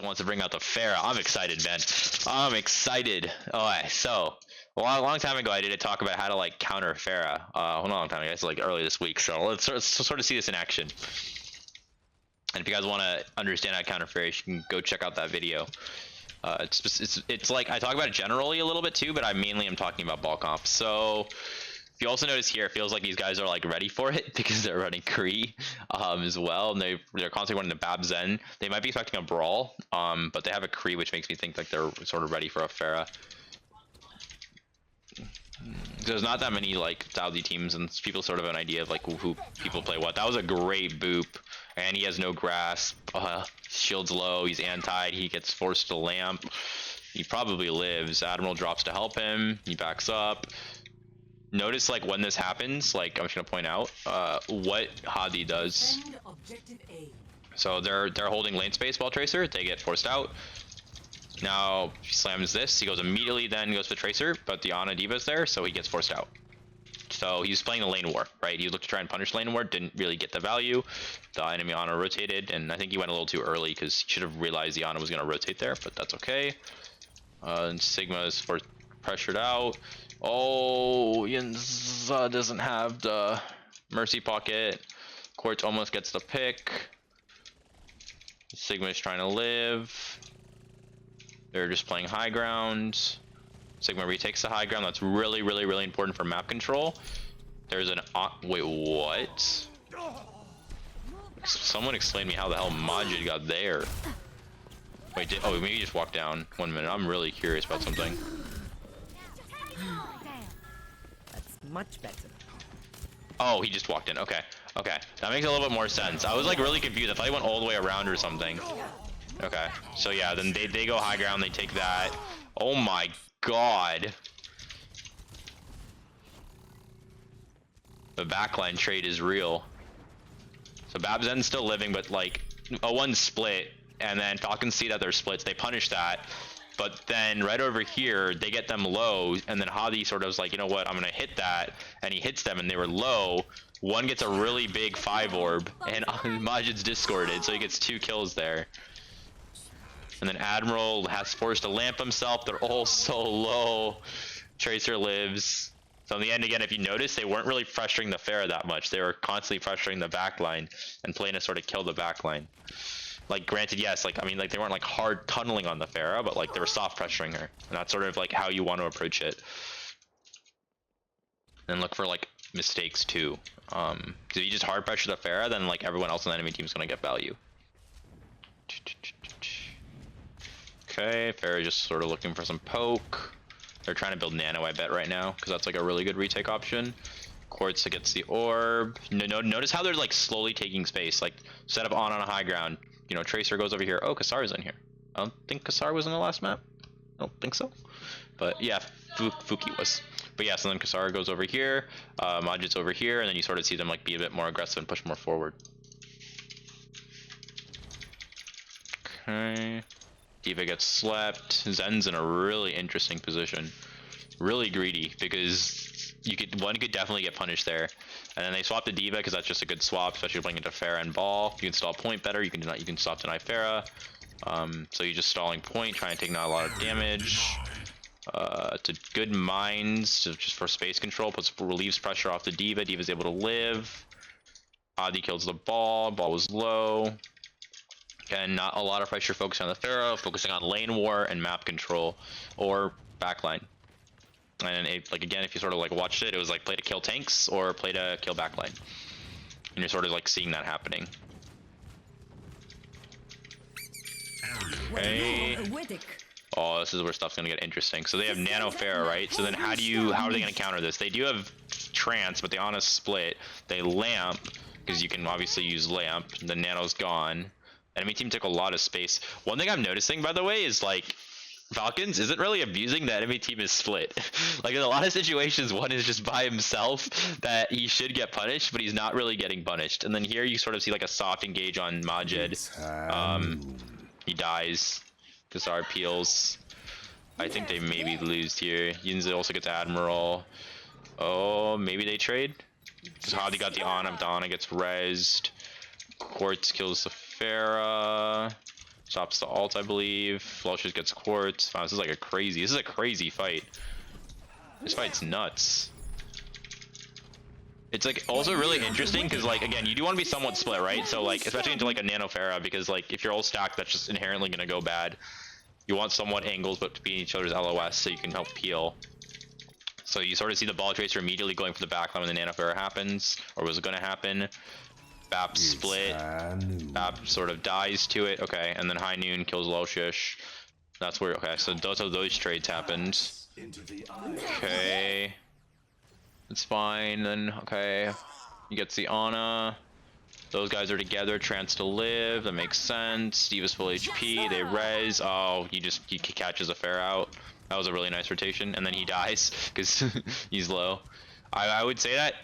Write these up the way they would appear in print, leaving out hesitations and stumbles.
wants to bring out the Pharah. I'm excited, man. I'm excited. Alright, so a long time ago, I did a talk about how to like counter Pharah. Well, not a long time ago, it's like early this week. So let's sort of see this in action. And if you guys want to understand how to counter Pharah, you can go check out that video. It's like I talk about it generally a little bit too, but I mainly am talking about ball comp. So if you also notice here, it feels like these guys are like ready for it because they're running Kree as well, and they're constantly running the Bab Zen. They might be expecting a brawl, but they have a Kree, which makes me think like they're sort of ready for a Pharah. There's not that many like Saudi teams, and people sort of have an idea of like who people play what. That was a great boop, and he has no grasp. Shield's low. He's anti. He gets forced to lamp. He probably lives. Admiral drops to help him. He backs up. Notice like when this happens, like I'm just gonna point out what Hadi does. So they're holding lane space while Tracer. They get forced out. Now he slams this. He goes immediately, then goes for Tracer, but the Ana D.Va's there, so he gets forced out. So he's playing the lane war, right? He looked to try and punish lane war, didn't really get the value. The enemy Ana rotated, and I think he went a little too early because he should have realized the Ana was gonna rotate there, but that's okay. And Sigma is pressured out. Oh, Yinz doesn't have the Mercy Pocket. Quartz almost gets the pick. Sigma is trying to live. They're just playing high ground. Sigma retakes the high ground. That's really, really, really important for map control. There's an... wait, what? Someone explain me how the hell Majid got there. Wait, oh, maybe he just walked down. 1 minute. I'm really curious about something. Much better. Oh, he just walked in. Okay. Okay. That makes a little bit more sense. I was like really confused. I thought he went all the way around or something. Okay. So yeah, then they go high ground. They take that. Oh my god. The backline trade is real. So Babzen's still living, but like a one split, and then Falcons see that they're splits. They punish that. But then right over here, they get them low, and then Hadi sort of was like, you know what, I'm going to hit that, and he hits them, and they were low. One gets a really big 5 orb, and Majid's discorded, so he gets 2 kills there. And then Admiral has forced to lamp himself. They're all so low. Tracer lives. So in the end, again, if you notice, they weren't really pressuring the Pharah that much. They were constantly pressuring the backline and playing to sort of kill the backline. Like, granted, yes, like, I mean, like, they weren't, like, hard tunneling on the Pharah, but, like, they were soft pressuring her. And that's sort of, like, how you want to approach it. And look for, like, mistakes, too. Because if you just hard pressure the Pharah, then, like, everyone else on the enemy team is going to get value. Okay, Pharah just sort of looking for some poke. They're trying to build Nano, I bet, right now, because that's, like, a really good retake option. Quartz gets the orb. Notice how they're, like, slowly taking space. Like, set up on a high ground. You know, Tracer goes over here. Oh, Kassar's in here. I don't think Kassar was in the last map. I don't think so. But yeah, Fuki was. But yeah, so then Kassar goes over here. Majid's over here, and then you sort of see them like be a bit more aggressive and push more forward. Okay. D.Va gets slept. Zen's in a really interesting position. Really greedy because one could definitely get punished there. And then they swap the D.Va because that's just a good swap, especially playing into Pharah and Ball. You can stall point better. You can stop deny Pharah. So you're just stalling point, trying to take not a lot of damage. To good mines, just for space control, relieves pressure off the D.Va. D.Va's able to live. Adi kills the Ball. Ball was low. Again, not a lot of pressure focusing on the Pharah, focusing on lane war and map control or backline. And it, like again, if you sort of like watched it, it was like play to kill tanks or play to kill backline, and you're sort of like seeing that happening. Okay. Oh, this is where stuff's gonna get interesting. So they have Nano Pharah, right? So then how are they gonna counter this? They do have Trance, but they on a split. They lamp because you can obviously use lamp. The Nano's gone. Enemy team took a lot of space. One thing I'm noticing, by the way, is like Falcons isn't really abusing the enemy team is split. Like in a lot of situations, one is just by himself that he should get punished, but he's not really getting punished. And then here you sort of see like a soft engage on Majid. He dies. Kassar peels. I think they maybe lose here. Yinza also gets Admiral. Oh, maybe they trade? Because Hadi got the Ana. Donna gets rezzed. Quartz kills the Pharah. Stops the ult, I believe. Flushes gets quartz. Wow, this is like a crazy fight. This fight's nuts. It's like also really interesting because like again, you do want to be somewhat split, right? So like especially into like a nfReach, because like if you're all stacked, that's just inherently gonna go bad. You want somewhat angles, but to be in each other's LOS so you can help peel. So you sort of see the ball tracer immediately going for the backline when the nfReach happens, or was gonna happen. Bap split. Bap sort of dies to it. Okay, and then High Noon kills Loshish. That's where. Okay, so those trades happened. Okay. It's fine then. Okay. You get the Ana. Those guys are together. Trance to live. That makes sense. Diva's full HP. They res. Oh, he catches a fair out. That was a really nice rotation. And then he dies because he's low. I would say that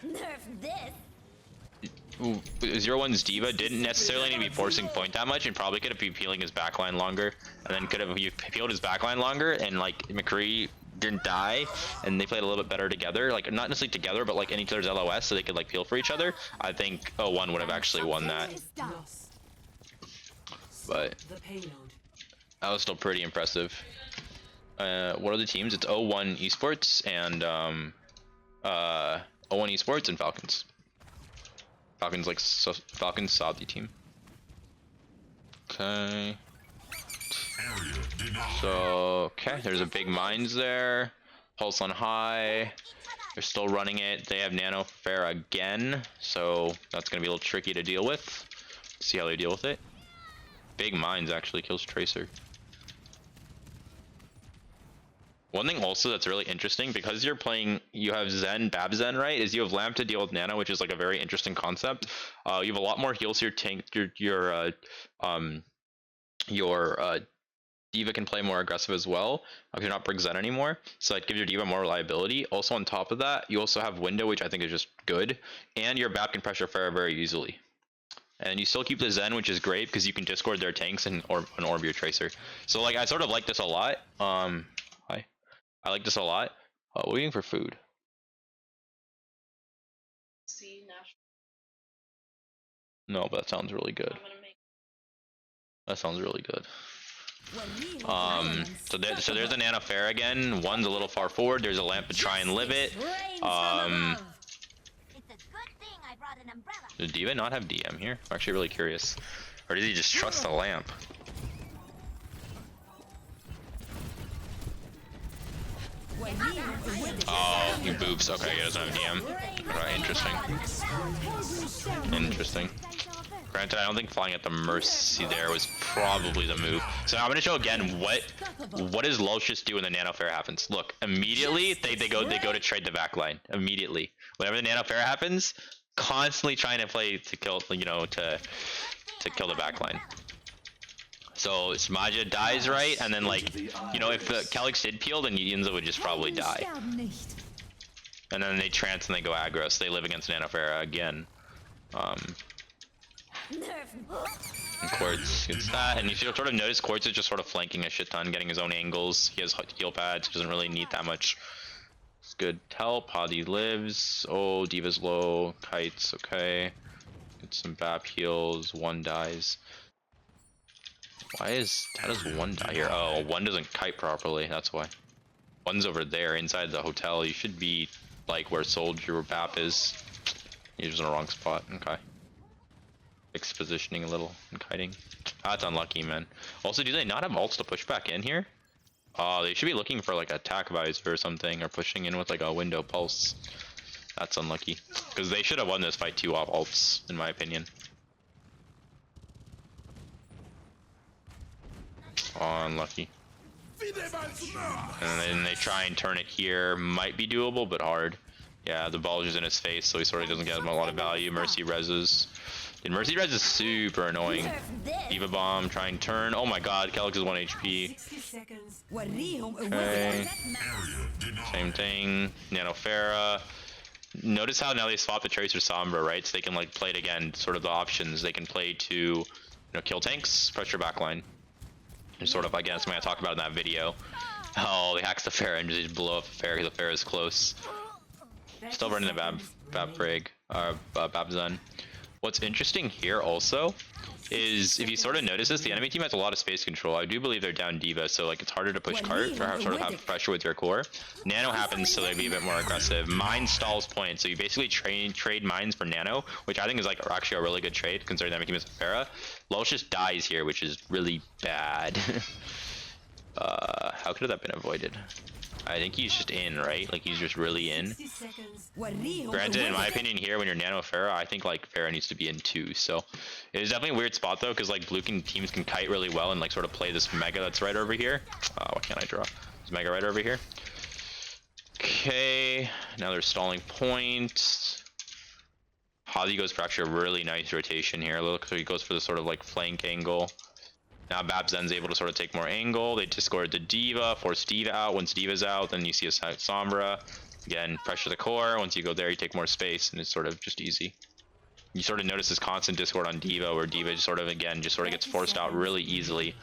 0-1's Diva didn't necessarily need to be forcing point that much and probably could have been peeling his backline longer. And then could have peeled his backline longer and like McCree didn't die and they played a little bit better together, like not necessarily together but like in each other's LOS so they could like peel for each other. I think 0-1 would have actually won that, but that was still pretty impressive. What are the teams? It's 0-1 esports and 0-1 esports and Falcons. Falcons Saudi team. Okay. So, okay, there's a big mines there. Pulse on high. They're still running it. They have nanoFARA again, so that's gonna be a little tricky to deal with. See how they deal with it. Big mines actually kills Tracer. One thing also that's really interesting, because you're playing, you have Zen, Bab Zen, right? Is you have Lamp to deal with Nano, which is like a very interesting concept. You have a lot more heals. Your tank, your Diva can play more aggressive as well. You're not Brick Zen anymore, so that gives your Diva more reliability. Also, on top of that, you also have Window, which I think is just good, and your Bab can pressure Pharah very easily. And you still keep the Zen, which is great because you can discord their tanks and orb your Tracer. So like I sort of like this a lot. I like this a lot. What are we eating for food? No, but that sounds really good. That sounds really good. So there's an nanoFARA again. One's a little far forward. There's a lamp to try and live it. Does Diva not have DM here? I'm actually really curious. Or does he just trust the lamp? Oh, he boops. Okay, he doesn't have DM. Okay, interesting. Granted, I don't think flying at the Mercy there was probably the move. So now I'm gonna show again what does Loshish do when the nanoFARA happens. Look, immediately they go to trade the backline. Immediately, whenever the nanoFARA happens, constantly trying to play to kill, to kill the backline. So Smaja dies, right? And then like, if Calyx did peel, then Yinza would just probably die. And then they trance and they go aggro, so they live against nanoFARA again. And Quartz gets that, and you sort of notice Quartz is just sort of flanking a shit ton, getting his own angles. He has heal pads, doesn't really need that much. It's good help. Hadi lives. Oh, Diva's low. Kites, okay. Get some BAP heals. One dies. How does one die here? Oh, one doesn't kite properly, that's why. One's over there inside the hotel. You should be like where Soldier or BAP is. You're just in the wrong spot. Okay. Fixed positioning a little and kiting. That's unlucky, man. Also, do they not have ults to push back in here? Oh, they should be looking for like attack visor or something, or pushing in with like a window pulse. That's unlucky. Because they should have won this fight 2 off ults, in my opinion. Oh, unlucky. And then they try and turn it here. Might be doable, but hard. Yeah, the ball is just in his face, so he sort of doesn't get a lot of value. Mercy reses. Dude, Mercy res is super annoying. Diva bomb, try and turn. Oh my god, Calyx is 1 HP. Okay. Same thing. nanoFARA. Notice how now they swap the Tracer Sombra, right? So they can like play it again. Sort of the options. They can play to, kill tanks, pressure backline. And sort of, again, something I talked about in that video. Oh, they hacks the Pharah and just blow up the Pharah because the Pharah is close. Still running the Bab Zen. What's interesting here also is if you sort of notice this, the enemy team has a lot of space control. I do believe they're down D.Va, so like it's harder to push cart or sort of have pressure with your core. Nano happens, so they be a bit more aggressive. Mine stalls point, so you basically trade mines for Nano, which I think is like actually a really good trade considering the enemy team is Pharah. Lulch just dies here, which is really bad. How could that have been avoided? I think he's just in, right? Like he's just really in. Granted, in my opinion here, when you're Nano Pharah, I think like Pharah needs to be in too. So it is definitely a weird spot though, because like blue teams can kite really well and like sort of play this Mega that's right over here. What can I draw? There's Mega right over here. Okay, now they're stalling points. Hazi goes for actually a really nice rotation here. Look, so he goes for the sort of like flank angle. Now Babzen's able to sort of take more angle. They discord the D.Va, force D.Va out. Once D.Va's out, then you see a Sombra. Again, pressure the core. Once you go there, you take more space, and it's sort of just easy. You sort of notice this constant discord on D.Va, where D.Va just sort of, again, just sort of gets forced out really easily.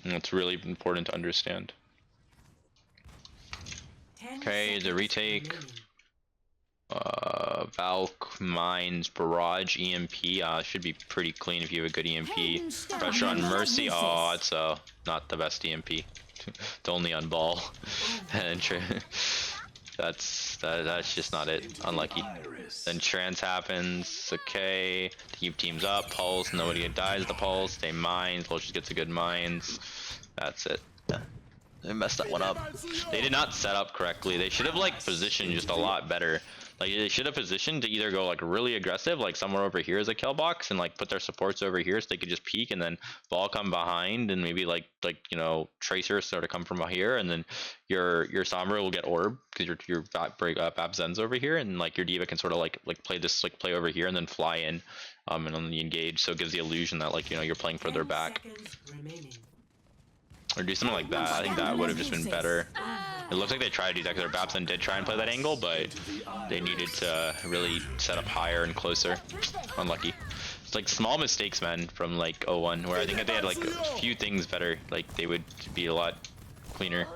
And that's really important to understand. Okay, the retake. Valk, Mines, Barrage, EMP. Should be pretty clean if you have a good EMP. Pressure on Mercy. Oh, it's not the best EMP. It's only on ball. And that's just not it. Unlucky. Then trance happens. Okay. Keep teams up. Pulse. Nobody dies. The pulse. They mines. Lulch just gets a good mines. That's it. They messed that one up. They did not set up correctly. They should have like positioned just a lot better. Like they should have positioned to either go like really aggressive, like somewhere over here as a kill box, and like put their supports over here so they could just peek, and then ball come behind, and maybe like you know Tracer sort of come from here, and then your Sombra will get orb because your Babzen's over here, and like your D.Va can sort of like play this play over here and then fly in, and only engage, so it gives the illusion that like you know you're playing further back. Or do something like that. I think that would have just been better. It looks like they tried to do that because their Babson did try and play that angle, but they needed to really set up higher and closer. Unlucky. It's like small mistakes, man, from like 01, where I think if they had like a few things better, like they would be a lot cleaner.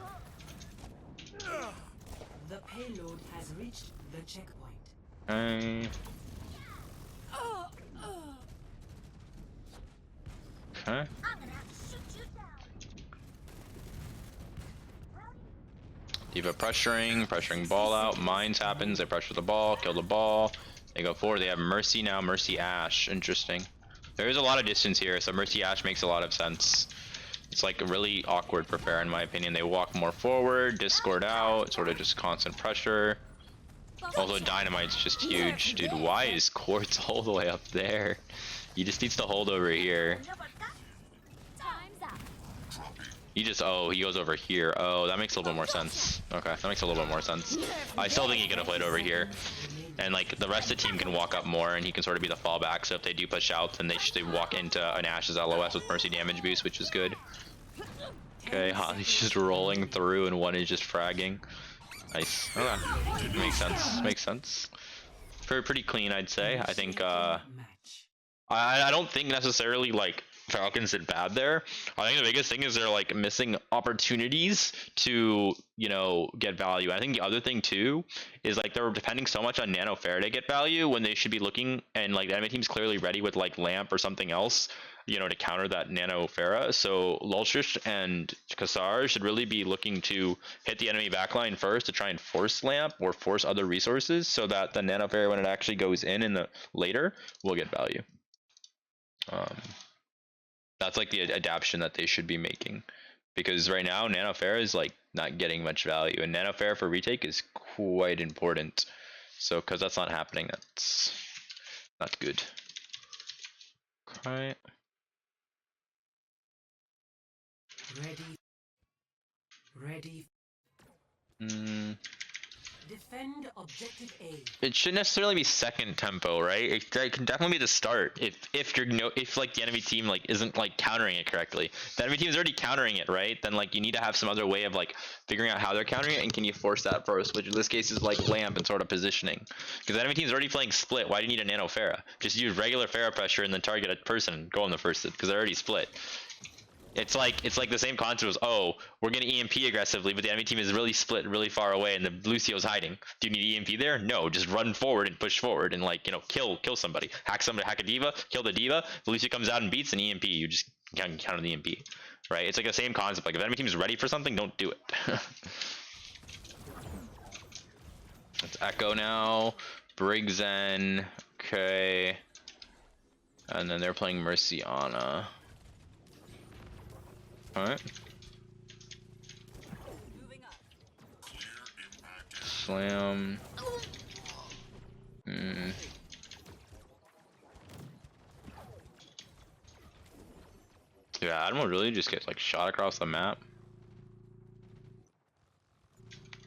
The payload has reached the checkpoint. Okay. D.Va pressuring ball out. Mines happens. They pressure the ball, kill the ball. They go forward. They have Mercy now. Mercy Ashe. Interesting. There is a lot of distance here, so Mercy Ashe makes a lot of sense. It's like really awkward for Pharah in my opinion. They walk more forward, discord out, sort of just constant pressure. Also, Dynamite's just huge. Dude, why is Quartz all the way up there? He just needs to hold over here. He just, oh, he goes over here. Oh, that makes a little bit more sense. Okay, that makes a little bit more sense. I still think he could have played over here. And like the rest of the team can walk up more and he can sort of be the fallback. So if they do push out, then they walk into an Ashe's LOS with Mercy damage boost, which is good. Okay, he's just rolling through and one is just fragging. Nice. Okay. Makes sense. Makes sense. Pretty clean, I'd say. I think, I don't think necessarily like Falcons did bad there. I think the biggest thing is they're like missing opportunities to, you know, get value. I think the other thing too is like they're depending so much on Nano Pharah to get value when they should be looking, and like the enemy team's clearly ready with like Lamp or something else, you know, to counter that Nano Pharah. So Lulch and Kassar should really be looking to hit the enemy backline first to try and force Lamp or force other resources so that the Nano Pharah, when it actually goes in the later, will get value. That's like the adaptation that they should be making, because right now Nano Pharah is like not getting much value, and Nano Pharah for retake is quite important. So because that's not happening, that's not good. Okay. Ready. Defend objective A. It shouldn't necessarily be second tempo, right? It can definitely be the start if like the enemy team like isn't like countering it correctly. If the enemy team is already countering it, right? Then like you need to have some other way of like figuring out how they're countering it, and can you force that first? Which in this case is like Lamp and sort of positioning. Because the enemy team's already playing split. Why do you need a Nano Pharah? Just use regular Pharah pressure and then target a person and go on the first, because they're already split. It's like the same concept as, oh, we're gonna EMP aggressively, but the enemy team is really split really far away and the Lucio's hiding. Do you need EMP there? No, just run forward and push forward and like, you know, kill somebody. Hack somebody, hack a diva, kill the diva, the Lucio comes out and beats an EMP, you just counter the EMP. Right? It's like the same concept. Like if the enemy team is ready for something, don't do it. Let's Echo now. Briggs in. Okay. And then they're playing Mercy Ana. Alright. Slam. Yeah, Admiral really just gets like shot across the map.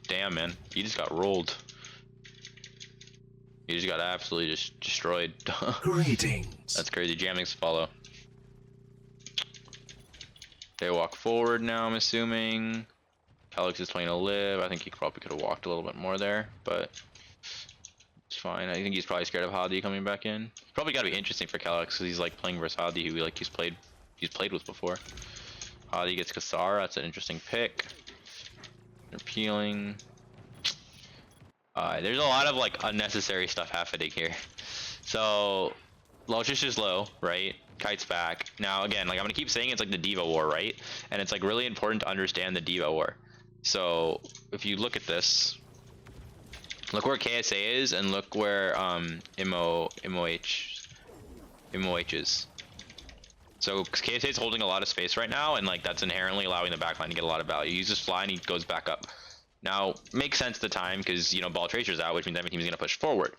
Damn, man. He just got rolled. He just got absolutely just destroyed. Greetings. That's crazy. Jamming's follow. They walk forward now, I'm assuming. Alex is playing a live. I think he probably could have walked a little bit more there, but it's fine. I think he's probably scared of Hadi coming back in. Probably got to be interesting for Calyx because he's like playing versus Hadi, who like he's played with before. Hadi gets Kassara. That's an interesting pick. They're peeling. There's a lot of like unnecessary stuff happening here. So Lultrich is low, right? Kite's back. Now again, like I'm gonna keep saying it's like the Diva War, right? And it's like really important to understand the Diva War. So if you look at this, look where KSA is and look where MOH is. So KSA is holding a lot of space right now, and like that's inherently allowing the backline to get a lot of value. He uses fly and he goes back up. Now makes sense at the time because you know ball tracer's out, which means every team is gonna push forward.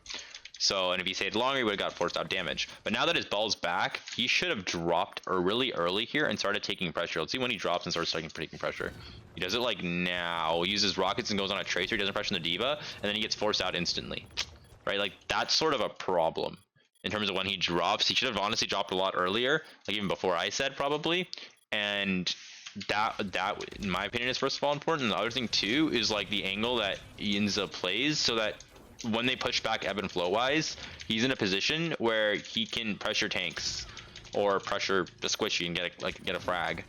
So, and if he stayed longer, he would have got forced out damage. But now that his ball's back, he should have dropped really early here and started taking pressure. Let's see when he drops and starts taking pressure. He does it like now. He uses rockets and goes on a tracer. He doesn't pressure the diva, and then he gets forced out instantly. Right? Like that's sort of a problem in terms of when he drops. He should have honestly dropped a lot earlier, like even before I said probably. And that in my opinion is first of all important. And the other thing too is like the angle that Yinza plays, so that when they push back ebb and flow wise, he's in a position where he can pressure tanks or pressure the squishy and get a frag.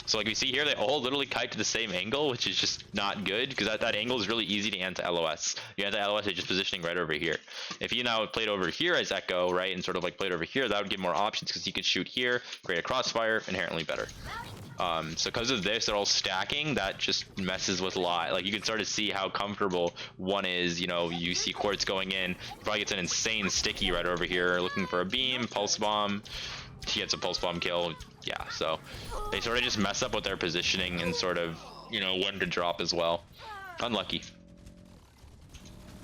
So like we see here, they all literally kite to the same angle, which is just not good because that angle is really easy to anti-LOS. You anti-LOS is just positioning right over here. If you now played over here as Echo, right, and sort of like played over here, that would give more options because he could shoot here, create a crossfire, inherently better. So because of this, they're all stacking. That just messes with a lot. Like you can start to see how comfortable one is. You know, you see Quartz going in. He probably gets an insane sticky right over here, looking for a beam, pulse bomb. He gets a pulse bomb kill. Yeah, so they sort of just mess up with their positioning and sort of, you know, when to drop as well. Unlucky.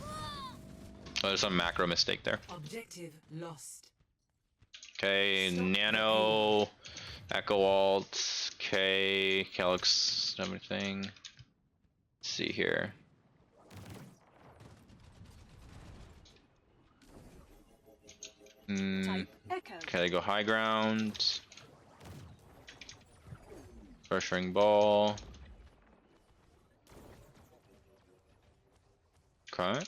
Oh, there's some macro mistake there. Objective lost. Okay, Nano, Echo Alt. Okay, Calyx, everything. Let's see here. Okay, they go high ground. Pressuring ball. Okay.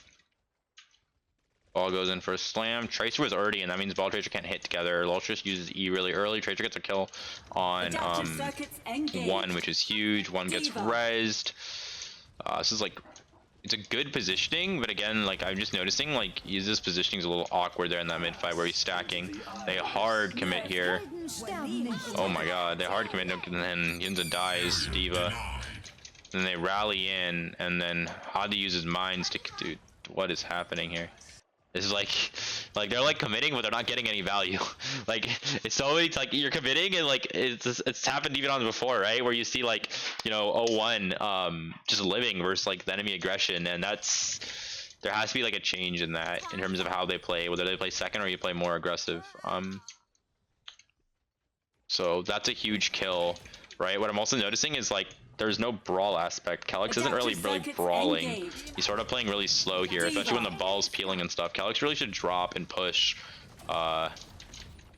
Ball goes in for a slam. Tracer was already in. That means ball Tracer can't hit together. Lultrich uses E really early. Tracer gets a kill on one, which is huge. One gets rezzed. This is like, it's a good positioning, but again, like I'm just noticing, like Yuza's positioning is a little awkward there in that mid fight where he's stacking. They hard commit here. Oh my god, they hard commit, and then Yunza dies, Diva. Then they rally in, and then Hadi uses mines to, dude, what is happening here? This is like they're like committing, but they're not getting any value. Like it's always like you're committing, and like it's happened even on before, right? Where you see like, you know, 0-1 just living versus like the enemy aggression, and that's, there has to be like a change in that in terms of how they play, whether they play second or you play more aggressive. So that's a huge kill, right? What I'm also noticing is like there's no brawl aspect. Calyx isn't really brawling. He's sort of playing really slow here, especially when the ball's peeling and stuff. Calyx really should drop and push, because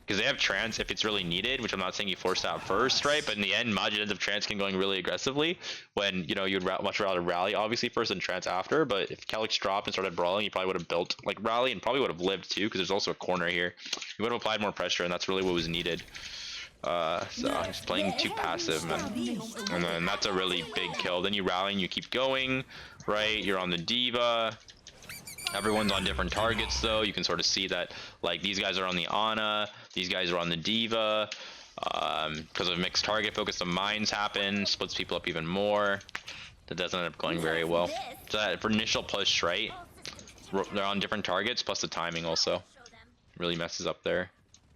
they have trance if it's really needed, which I'm not saying he forced out first, right? But in the end, Majid ends up transking going really aggressively when, you know, you'd much rather rally obviously first and trance after. But if Calyx dropped and started brawling, he probably would have built like rally and probably would have lived too, because there's also a corner here. He would have applied more pressure, and that's really what was needed. So he's playing too passive, man. And then that's a really big kill. Then you rally and you keep going, right? You're on the diva. Everyone's on different targets though. You can sort of see that like these guys are on the Ana, these guys are on the diva. Because of mixed target focus, the mines happen, splits people up even more. That doesn't end up going very well. So that for initial push, right? They're on different targets, plus the timing also really messes up their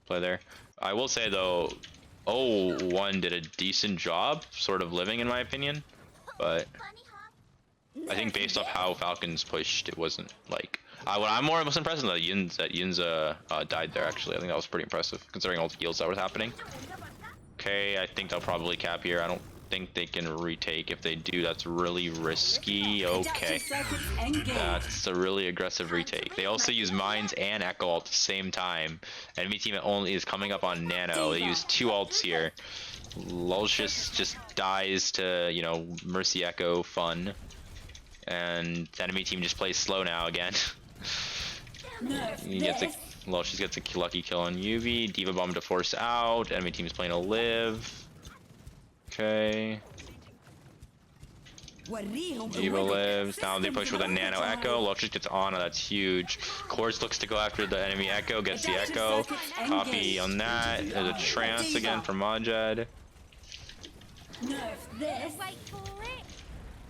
play there. I will say though, 0-1 did a decent job, sort of living in my opinion, but I think based off how Falcons pushed, it wasn't like what I'm more most impressed with that Yin's died there. Actually, I think that was pretty impressive considering all the heals that was happening. Okay, I think they'll probably cap here. I don't think they can retake. If they do, that's really risky. Okay, that's a really aggressive retake. They also use mines and echo at the same time. Enemy team only is coming up on nano. They use 2 ults here. Lulcious just dies to, you know, mercy echo fun. And the enemy team just plays slow now again. He gets a Lulcious gets a lucky kill on UV. Diva bomb to force out. Enemy team's playing a live. Okay. Diva lives. Now they push with a nano echo. Lulcious gets Ana. That's huge. Quartz looks to go after the enemy echo. Gets the echo. Copy on that. There's a trance again from Majed.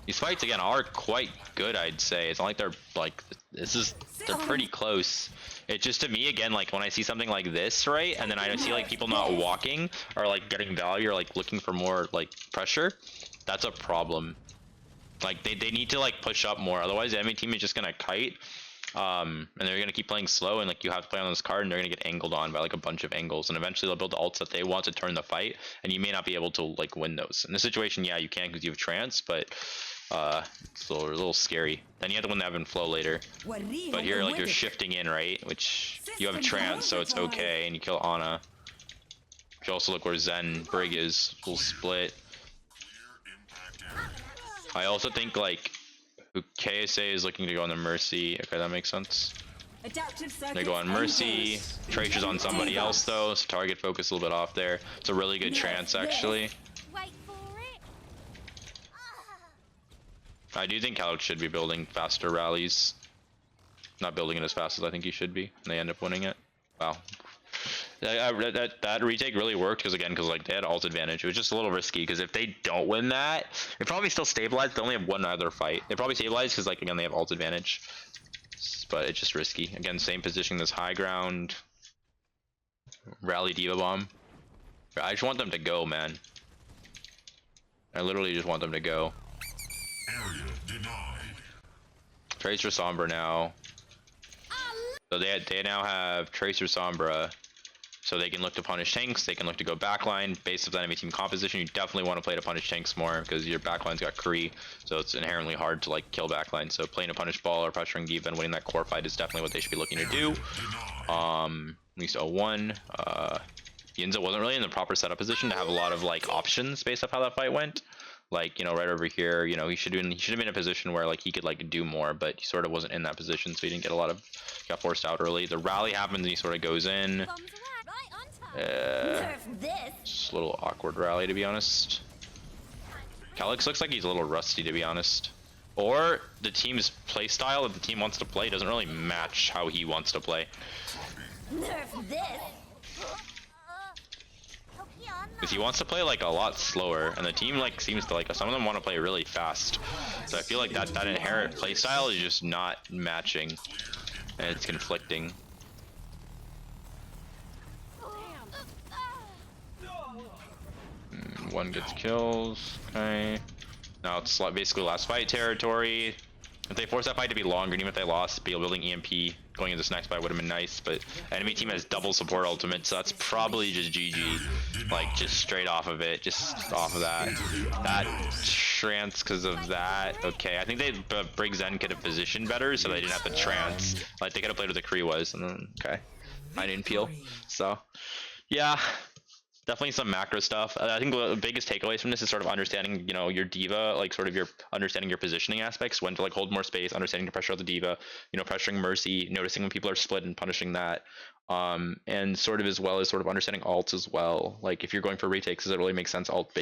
These fights again are quite good, I'd say. It's not like they're like they're pretty close. It just to me again, like when I see something like this, right, and then I see like people not walking or like getting value or like looking for more like pressure, that's a problem. Like they need to like push up more, otherwise the enemy team is just gonna kite, and they're gonna keep playing slow, and like you have to play on this card, and they're gonna get angled on by like a bunch of angles, and eventually they'll build the ults that they want to turn the fight, and you may not be able to like win those. In this situation, yeah, you can because you have trance, but it's a little scary. Then you have to win the ebb and flow later. But here, like you're shifting in, right? Which you have a trance, so it's okay, and you kill Ana. You also look where Zen Brig is, full split. I also think like KSA is looking to go on the Mercy. Okay, that makes sense. They go on Mercy. Tracer's on somebody else though, so target focus a little bit off there. It's a really good trance actually. I do think Alex should be building faster rallies. Not building it as fast as I think he should be, and they end up winning it. Wow. That retake really worked because like they had ult advantage. It was just a little risky because if they don't win that, they probably still stabilize. They only have one other fight. They probably stabilize because like again they have ult advantage, but it's just risky. Again, same position as high ground. Rally diva bomb. I just want them to go, man. I literally just want them to go. Area denied. Tracer Sombra now. So they now have Tracer Sombra. So they can look to punish tanks, they can look to go backline. Based on the enemy team composition, you definitely want to play to punish tanks more because your backline's got Kree, so it's inherently hard to like kill backline. So playing a punish ball or pressuring diva and winning that core fight is definitely what they should be looking to do. At least 0-1. Yinza wasn't really in the proper setup position to have a lot of like options based off how that fight went. Like, you know, right over here, you know, he should have been in a position where like he could like do more, but he sort of wasn't in that position, so he didn't get a lot of, got forced out early. The rally happens and he sort of goes in. Just a little awkward rally, to be honest. Calyx looks like he's a little rusty, to be honest. Or the team's play style that the team wants to play doesn't really match how he wants to play. Because he wants to play like a lot slower, and the team like seems to like some of them want to play really fast. So I feel like that inherent play style is just not matching, and it's conflicting. One gets kills. Okay. Now it's basically last fight territory. If they force that fight to be longer, and even if they lost, building EMP going into this next fight would have been nice, but enemy team has double support ultimate, so that's probably just GG. Like, just straight off of it, just off of that. That trance because of that. Okay, I think they Brig Zen could have positioned better, so they didn't have to trance. Like, they could have played where the Kree was, and then, okay. I didn't peel. So, yeah. definitely some macro stuff. I think the biggest takeaways from this is sort of understanding, you know, your diva, like sort of your understanding your positioning aspects, when to like hold more space, understanding the pressure of the diva, you know, pressuring Mercy, noticing when people are split and punishing that. And sort of as well as sort of understanding alts as well. Like if you're going for retakes, does it really make sense alt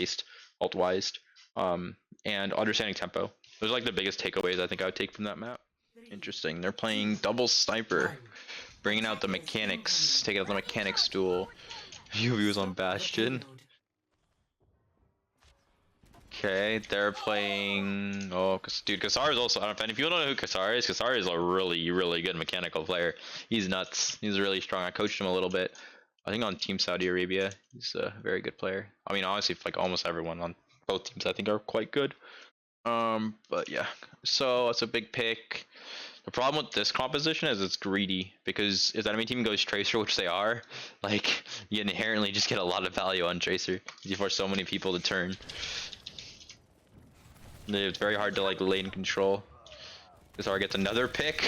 wise? And understanding tempo. Those are like the biggest takeaways I think I would take from that map. Interesting. They're playing double sniper, bringing out the mechanics, taking out the mechanics duel. Few views on Bastion. Okay, they're playing. Oh, dude, Kassar is also. I don't know if you don't know who Kassar is a really, really good mechanical player. He's nuts. He's really strong. I coached him a little bit. I think on Team Saudi Arabia, he's a very good player. I mean, honestly, like almost everyone on both teams, I think, are quite good. But yeah, so it's a big pick. The problem with this composition is it's greedy, because if the enemy team goes Tracer, which they are, like, you inherently just get a lot of value on Tracer. You force so many people to turn. It's very hard to like lane control. Kassar gets another pick.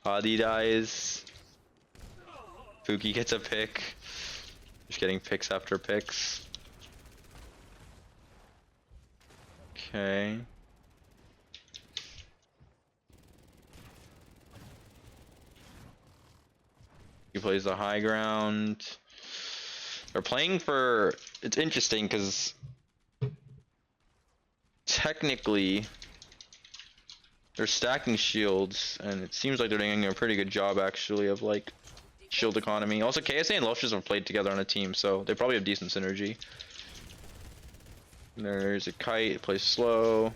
Adi dies. Fuki gets a pick. Just getting picks after picks. Okay. He plays the high ground. They're playing for. It's interesting because technically they're stacking shields, and it seems like they're doing a pretty good job actually of like shield economy. Also, KSA and Luscious have played together on a team, so they probably have decent synergy. There's a kite, it plays slow.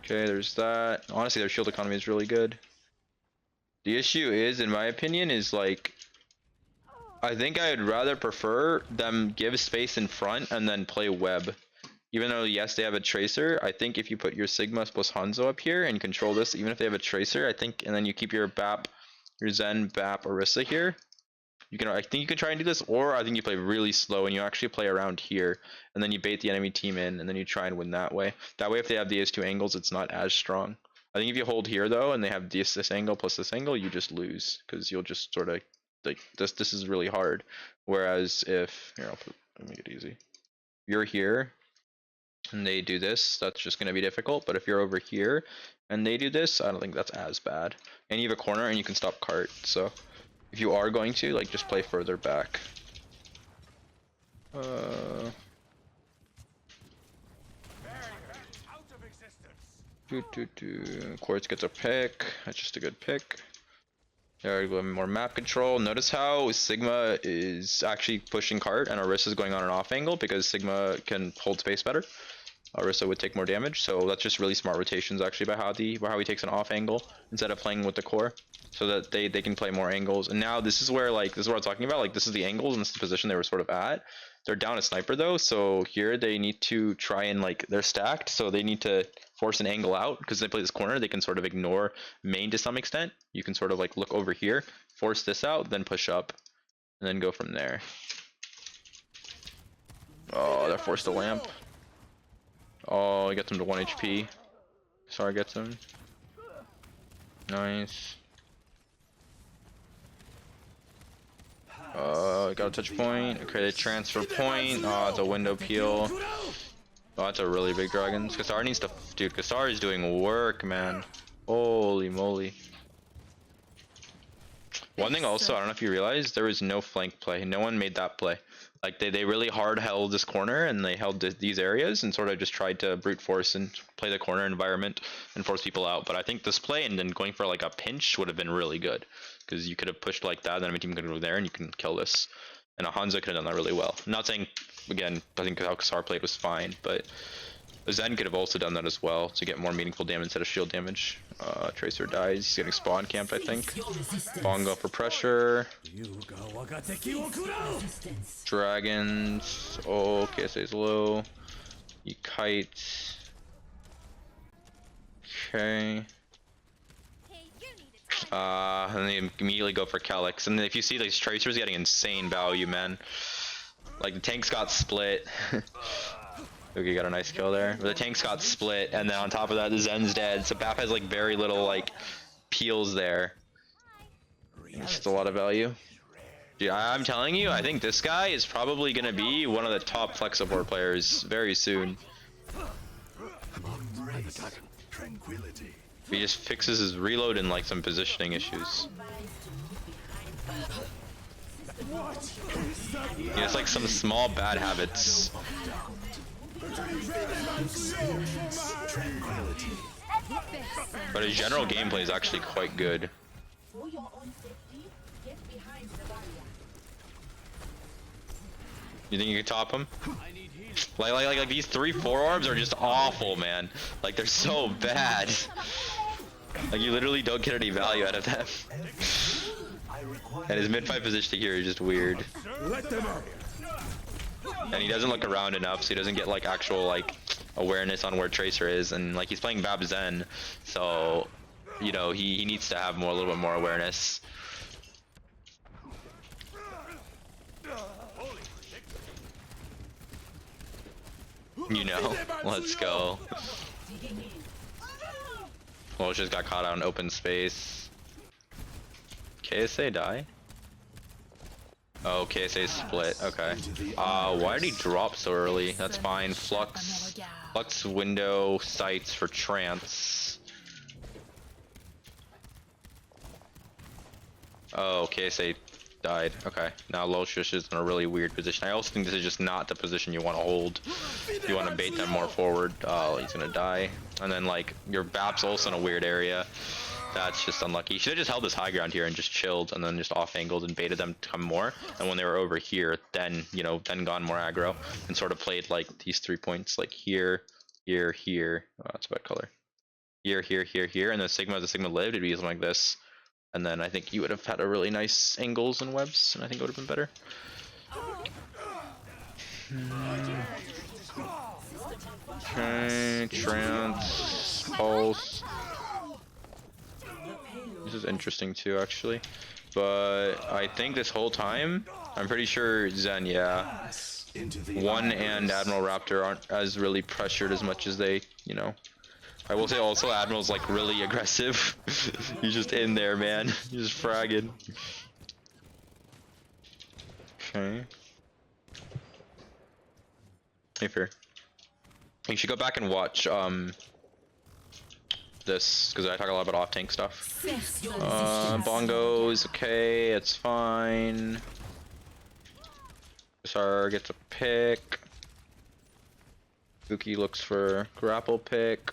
Okay, there's that. Honestly, their shield economy is really good. The issue is, in my opinion, is like, I think I'd rather prefer them give space in front and then play web. Even though, yes, they have a Tracer, I think if you put your Sigma plus Hanzo up here and control this, even if they have a Tracer, I think, and then you keep your BAP, your Zen, BAP, Orisa here, I think you can try and do this, or I think you play really slow and you actually play around here, and then you bait the enemy team in, and then you try and win that way. That way, if they have these two angles, it's not as strong. I think if you hold here though, and they have this angle plus this angle, you just lose, because you'll just sort of like this is really hard. Whereas if here, let me make it easy. You're here, and they do this, that's just going to be difficult. But if you're over here, and they do this, I don't think that's as bad. And you have a corner, and you can stop cart. So if you are going to, like, just play further back. Quartz gets a pick. That's just a good pick. There we go, more map control. Notice how Sigma is actually pushing cart and Orisa is going on an off angle because Sigma can hold space better. Orisa would take more damage, so that's just really smart rotations actually by how he takes an off angle instead of playing with the core, so that they can play more angles. And now this is where, like, this is what I'm talking about. Like, this is the angles and this is the position they were sort of at. They're down a sniper though, so here they need to try and, like, they're stacked, so they need to force an angle out because they play this corner. They can sort of ignore main to some extent. You can sort of like look over here, force this out, then push up, and then go from there. Oh, they're forced to lamp. Oh, he gets him to 1 HP. Sorry, gets him. Nice. Got a touch point. Okay, transfer point. Oh, it's a window peel. Oh, that's a really big dragon. Kassar needs to. Dude, Kassar is doing work, man. Holy moly. One thing also, I don't know if you realize, there was no flank play. No one made that play. Like, they really hard held this corner and they held these areas and sort of just tried to brute force and play the corner environment and force people out. But I think this play and then going for like a pinch would have been really good, because you could have pushed like that, then my team could go there and you can kill this. And a Hanzo could have done that really well. I'm not saying, again, I think how Kassar played was fine, but Zen could have also done that as well to get more meaningful damage instead of shield damage. Tracer dies, he's getting spawn camped, I think. Bongo for pressure. Dragons. Oh, KSA's low. You kite. Okay. And they immediately go for Calyx. And if you see these Tracers getting insane value, man. Like, the tanks got split. Okay, got a nice kill there. But the tanks got split, and then on top of that, the Zen's dead. So BAP has like very little like peels there. It's just a lot of value. Yeah, I'm telling you, I think this guy is probably gonna be one of the top flex support players very soon. Tranquility. He just fixes his reload and like some positioning issues. He has like some small bad habits. But his general gameplay is actually quite good. You think you can top him? Like these 3 forearms are just awful, man. Like they're so bad. Like you literally don't get any value out of them. And his mid-fight positioning here is just weird. And he doesn't look around enough, so he doesn't get like actual like awareness on where Tracer is. And like he's playing Bab Zen, so you know he needs to have a little bit more awareness. You know, let's go. Well, just got caught out in open space. KSA die? Oh, KSA split. Okay. Why did he drop so early? That's fine. Flux window sights for trance. Oh, KSA died. Okay. Now Loshush is in a really weird position. I also think this is just not the position you want to hold. You want to bait them more forward. Oh, he's gonna die. And then like your BAP's also in a weird area. That's just unlucky. You should have just held this high ground here and just chilled and then just off angled and baited them to come more. And when they were over here, then then gone more aggro and sort of played like these 3 points like here, here, here. Oh, that's a bad color. Here, here, here, here, and the Sigma lived, it'd be something like this. And then I think you would have had a really nice angles and webs, and I think it would have been better. Okay, trance, pulse. This is interesting too, actually. But I think this whole time, I'm pretty sure Zen, yeah. One and Admiral Raptor aren't as really pressured as much as they, I will say also Admiral's like really aggressive. He's just in there, man. He's just fragging. Okay. Hey, Fear. You should go back and watch this, because I talk a lot about off tank stuff. Bongo is okay, it's fine. Sar gets a pick. Buki looks for grapple pick.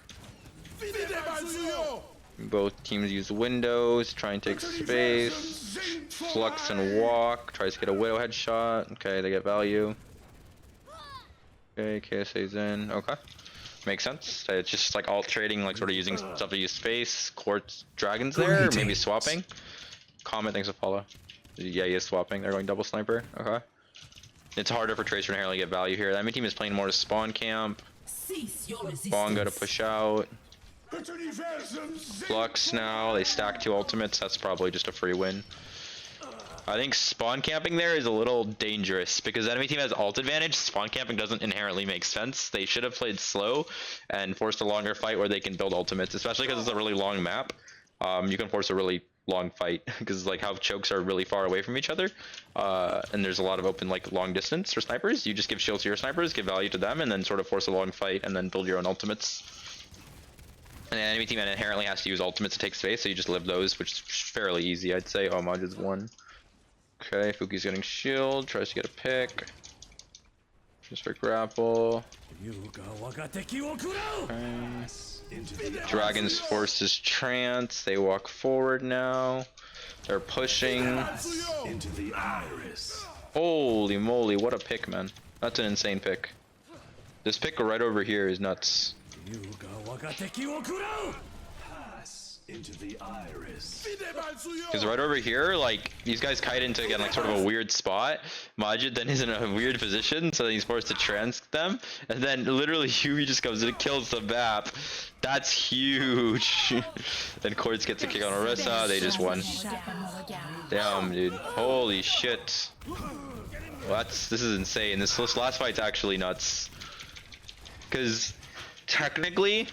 Both teams use windows, try and take space. Flux and walk, tries to get a widow headshot. Okay, they get value. Okay, KSA's in. Okay. Makes sense. It's just like alt trading, like sort of using stuff to use space. Quartz Dragons there, maybe swapping. Comet, thanks for follow. Yeah, he is swapping. They're going double sniper. Okay. It's harder for Tracer to inherently get value here. The enemy team is playing more to spawn camp. Bongo to push out. Flux now. They stack 2 ultimates. That's probably just a free win. I think spawn camping there is a little dangerous because the enemy team has ult advantage. Spawn camping doesn't inherently make sense. They should have played slow and forced a longer fight where they can build ultimates, especially because it's a really long map. You can force a really long fight because like how chokes are really far away from each other, and there's a lot of open like long distance for snipers. You just give shields to your snipers, give value to them, and then sort of force a long fight and then build your own ultimates. And the enemy team inherently has to use ultimates to take space, so you just live those, which is fairly easy, I'd say. Oh, Majid's 1. Okay, Fuki's getting shield, tries to get a pick. Just for grapple. Okay. Dragons forces trance. They walk forward now. They're pushing. Into the iris. Holy moly, what a pick, man. That's an insane pick. This pick right over here is nuts. Into the iris. Because right over here, like, these guys kite into, again, like, sort of a weird spot. Majid then is in a weird position, so he's forced to trans them. And then, literally, Yubi just comes and kills the BAP. That's huge. Then Quartz gets a kick on Orisa. They just won. Damn, dude. Holy shit. Well, this is insane. This last fight's actually nuts. Because, technically,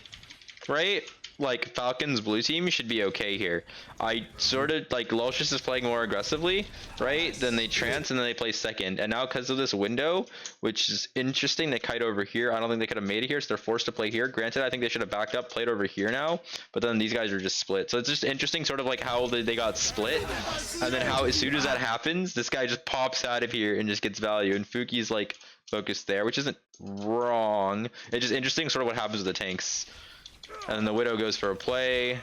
right? like Falcons blue team should be okay here. I sort of like Lucius is playing more aggressively, right? Then they trance and then they play second. And now because of this window, which is interesting, they kite over here. I don't think they could have made it here, so they're forced to play here. Granted, I think they should have backed up, played over here now, but then these guys are just split. So it's just interesting sort of like how they got split, and then how as soon as that happens, this guy just pops out of here and just gets value. And Fuki's like focused there, which isn't wrong. It's just interesting sort of what happens with the tanks. And then the Widow goes for a play.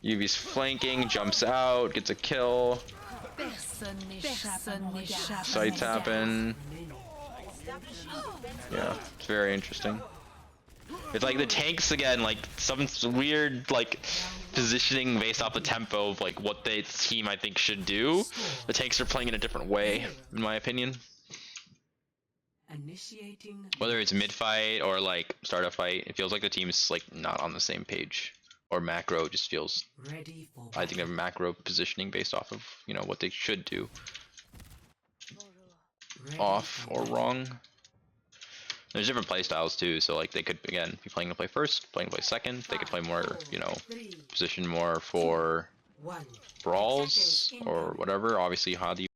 Yuvi's flanking, jumps out, gets a kill. Sights happen. Yeah, it's very interesting. It's like the tanks again, like some weird like positioning based off the tempo of like what the team I think should do. The tanks are playing in a different way, in my opinion. Initiating. Whether it's mid fight or like start a fight, it feels like the team's like not on the same page. Or macro just feels. Ready for. I think they're macro positioning based off of what they should do. Off or wrong. There's different play styles too, so like they could again be playing to play first, playing to play second. They could play more, position more for brawls or whatever. Obviously, Hadi